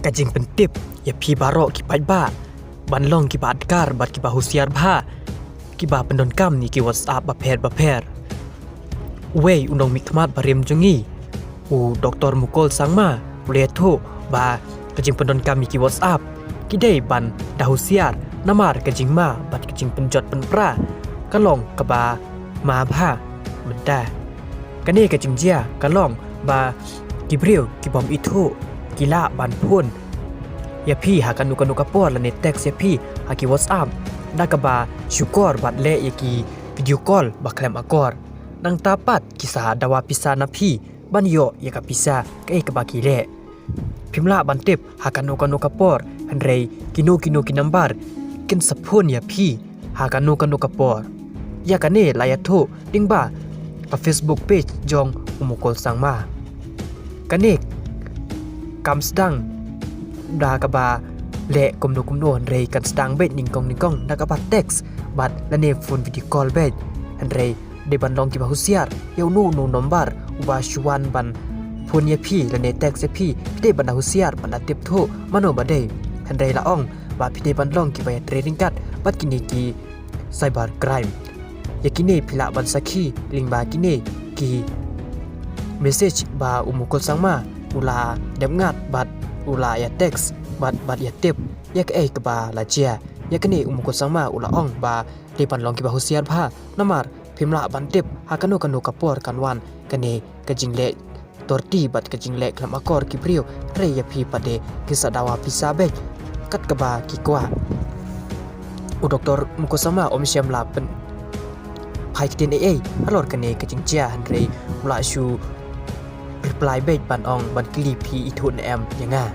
kajing pentip ya pi barok ki ba ban long ki badkar bat ki bahusiar bha ki ba pendon kam ni ki WhatsApp ba pher wei unong mikmat barem jungi u doktor mukol sangma uletho ba kajing pendon kam ni ki WhatsApp ki dei ban dahusiar namar kajing ma bat kajing penjot penpra kalong ka ba ma bha menta kane kajing jia kalong ba kibril ki bom ithu kila ban phun ya pi hakan nuka por la net text ya pi haki WhatsApp nakaba syukor bat le ya ki video call baklem akor nang tapat kisah dawa pisa na pi ban yo ya ka pisa ke ka baki le pimla ban tip hakan nuka por hanrei kino ki nambar kin sapun ya pi hakan nuka por ya kane la ya tho dingba pa Facebook page jong umukol sangma kane kam sedang da kaba le kumno rei kan sedang bet ningkong da kaba teks bat lane phone video call bet rei de ban long ki bahusiar yau nu nombar uba shuan ban phone ye phi lane teks ye phi de ban husiar ban atip tho mano badai rei la ong ba phi de ban long ki ba training kat bat kini ki cyber crime yakine phila ban sakhi lingba kine ki message ba umukol sangma ula demngat bat ula ya teks bat ya tip ya ke ba la chia ya kene umukol sangma ula ong ba depan long ki ba husiar bha namar phimla ban tip hakano kapor kanwan kene kajingle torti bat kajingle klam akor ki brio re ya phi pade kisa dawa pisa be kat ka ba ki kwa u doktor mukol sangma om siam la pen phai kiten alor kene kajing chia hanrei ula shu reply back ban ong ban clip hi ithun em yanga